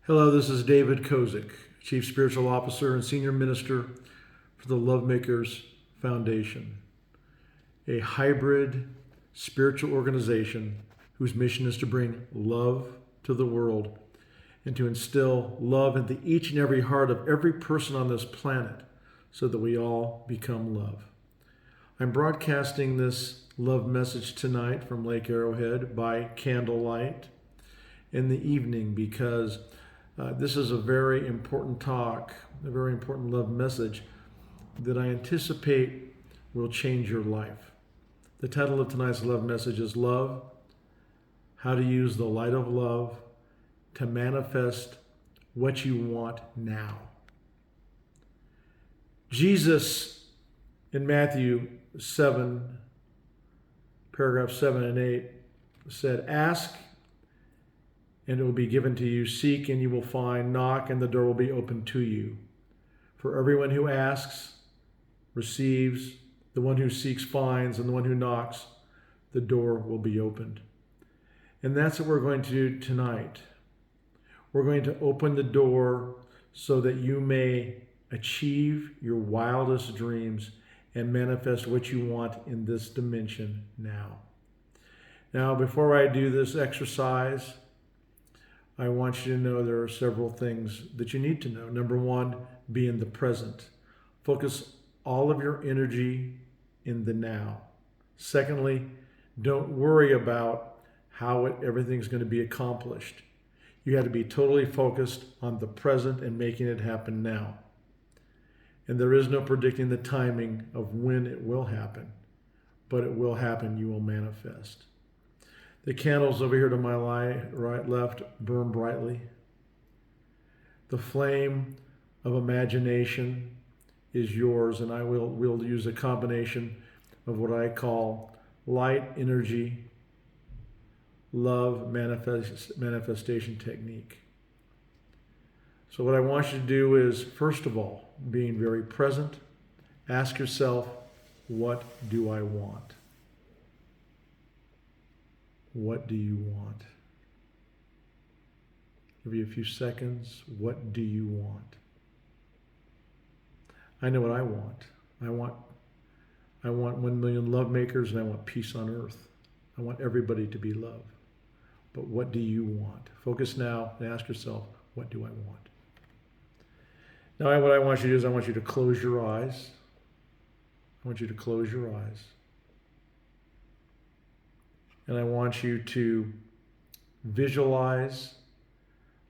Hello, this is David Kozik, Chief Spiritual Officer and Senior Minister for the LoveMakers Foundation, a hybrid spiritual organization whose mission is to bring love to the world and to instill love into each and every heart of every person on this planet so that we all become love. I'm broadcasting this love message tonight from Lake Arrowhead by candlelight in the evening because this is a very important talk, a very important love message that I anticipate will change your life. The title of tonight's love message is Love, How to Use the Light of Love to Manifest What You Want Now. Jesus in Matthew 7, paragraph 7 and 8 said, "Ask and it will be given to you. Seek and you will find. Knock and the door will be opened to you. For everyone who asks receives. The one who seeks finds. And the one who knocks, the door will be opened." And that's what we're going to do tonight. We're going to open the door so that you may achieve your wildest dreams and manifest what you want in this dimension now. Now, before I do this exercise, I want you to know there are several things that you need to know. Number one, be in the present. Focus all of your energy in the now. Secondly, don't worry about how everything's going to be accomplished. You have to be totally focused on the present and making it happen now. And there is no predicting the timing of when it will happen, but it will happen. You will manifest. The candles over here to my right, left, burn brightly. The flame of imagination is yours, and we'll use a combination of what I call light energy, love manifestation technique. So what I want you to do is, first of all, being very present, ask yourself, what do I want? What do you want? Give you a few seconds. What do you want? I know what I want. I want 1 million love makers, and I want peace on earth. I want everybody to be loved. But what do you want? Focus now and ask yourself, what do I want? Now, what I want you to do is I want you to close your eyes. I want you to close your eyes. And I want you to visualize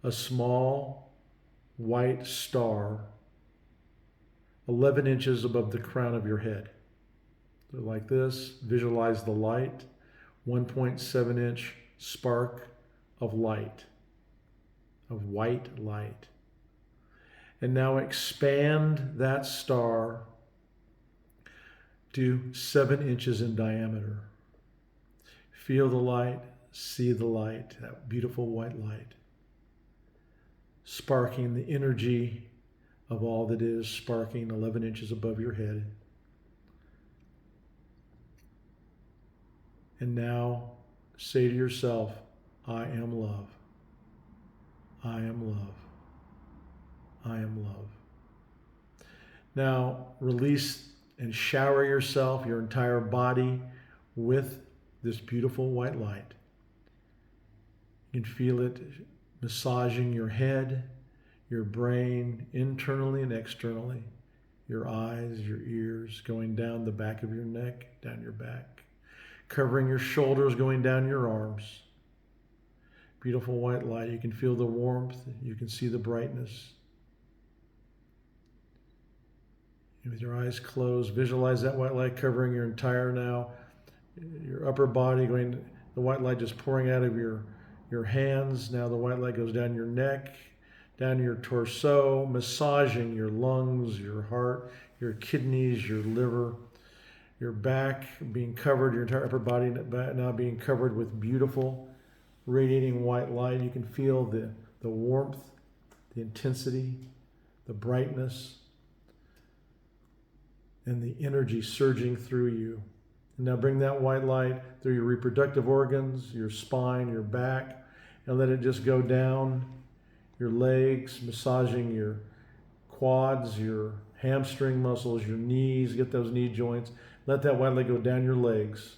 a small white star 11 inches above the crown of your head. So like this, visualize the light, 1.7-inch spark of light, of white light. And now expand that star to 7 inches in diameter. Feel the light, see the light, that beautiful white light, sparking the energy of all that is, sparking 11 inches above your head. And now say to yourself, I am love. I am love. I am love. Now release and shower yourself, your entire body, with this beautiful white light. You can feel it massaging your head, your brain, internally and externally, your eyes, your ears, going down the back of your neck, down your back, covering your shoulders, going down your arms. Beautiful white light. You can feel the warmth. You can see the brightness. And with your eyes closed, visualize that white light covering your entire now, your upper body, going, the white light just pouring out of your hands. Now the white light goes down your neck, down your torso, massaging your lungs, your heart, your kidneys, your liver, your back being covered, your entire upper body now being covered with beautiful, radiating white light. You can feel the warmth, the intensity, the brightness, and the energy surging through you. And now bring that white light through your reproductive organs, your spine, your back, and let it just go down your legs, massaging your quads, your hamstring muscles, your knees, get those knee joints. Let that white light go down your legs.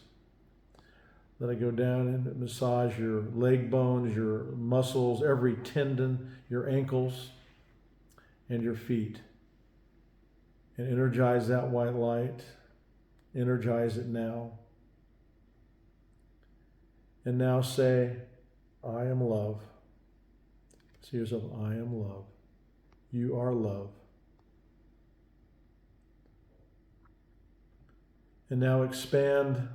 Let it go down and massage your leg bones, your muscles, every tendon, your ankles, and your feet. And energize that white light. Energize it now. And now say, I am love. Say yourself, I am love. You are love. And now expand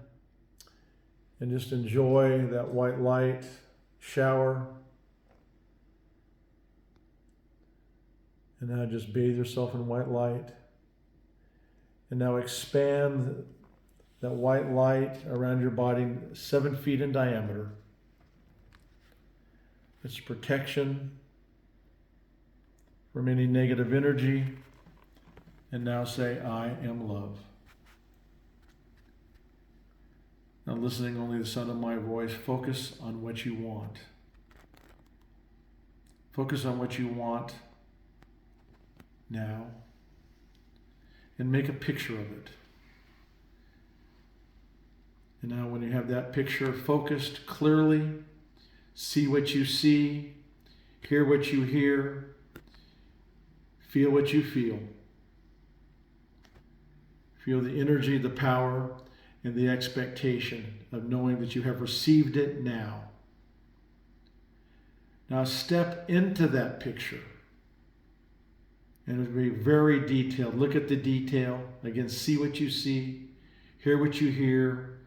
and just enjoy that white light shower. And now just bathe yourself in white light. And now expand that white light around your body 7 feet in diameter. It's protection from any negative energy. And now say, I am love. Now listening only to the sound of my voice, focus on what you want. Focus on what you want now. And make a picture of it. And now when you have that picture focused clearly, see what you see, hear what you hear, feel what you feel. Feel the energy, the power, and the expectation of knowing that you have received it now. Now step into that picture. And it'll be very detailed. Look at the detail. Again, see what you see, hear what you hear,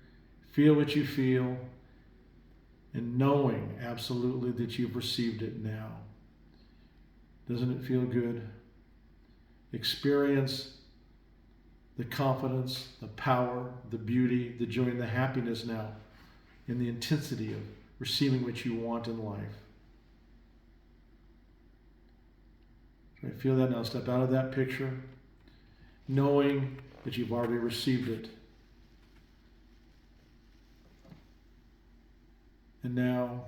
feel what you feel, and knowing absolutely that you've received it now. Doesn't it feel good? Experience the confidence, the power, the beauty, the joy, and the happiness now in the intensity of receiving what you want in life. Right, feel that now. Step out of that picture, knowing that you've already received it. And now,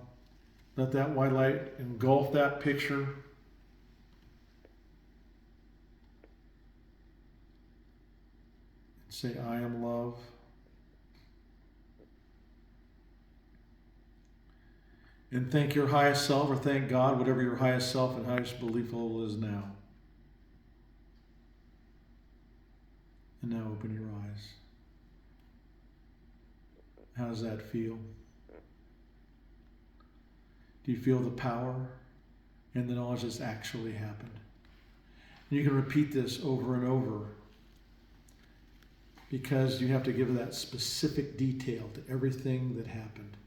let that white light engulf that picture. And say, I am love. And thank your highest self, or thank God, whatever your highest self and highest belief level is now. And now open your eyes. How does that feel? Do you feel the power and the knowledge that's actually happened? And you can repeat this over and over because you have to give that specific detail to everything that happened.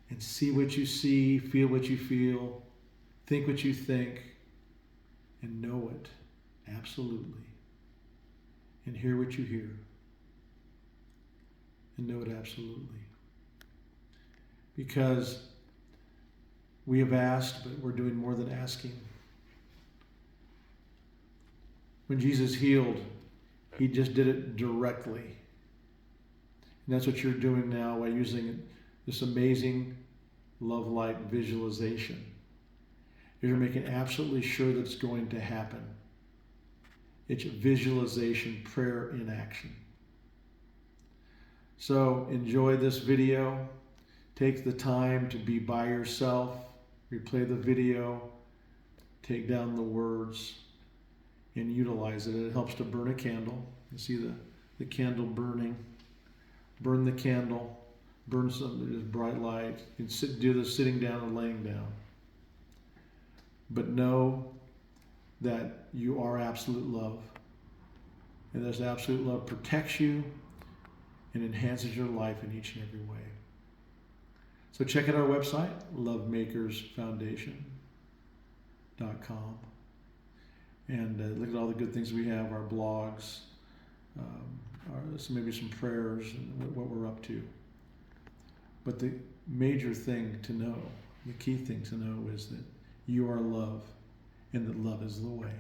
And see what you see, feel what you feel, think what you think, and know it absolutely. And hear what you hear, and know it absolutely. Because we have asked, but we're doing more than asking. When Jesus healed, he just did it directly. And that's what you're doing now by using this amazing love light visualization. You're making absolutely sure that it's going to happen. It's visualization, prayer in action. So enjoy this video. Take the time to be by yourself. Replay the video. Take down the words and utilize it. It helps to burn a candle. You see the candle burning. Burn the candle. Burn some just bright light. You can do this sitting down or laying down. But know that you are absolute love. And this absolute love protects you and enhances your life in each and every way. So check out our website, LoveMakersFoundation.com. And look at all the good things we have, our blogs, maybe some prayers, and what we're up to. But the major thing to know, the key thing to know is that you are love and that love is the way.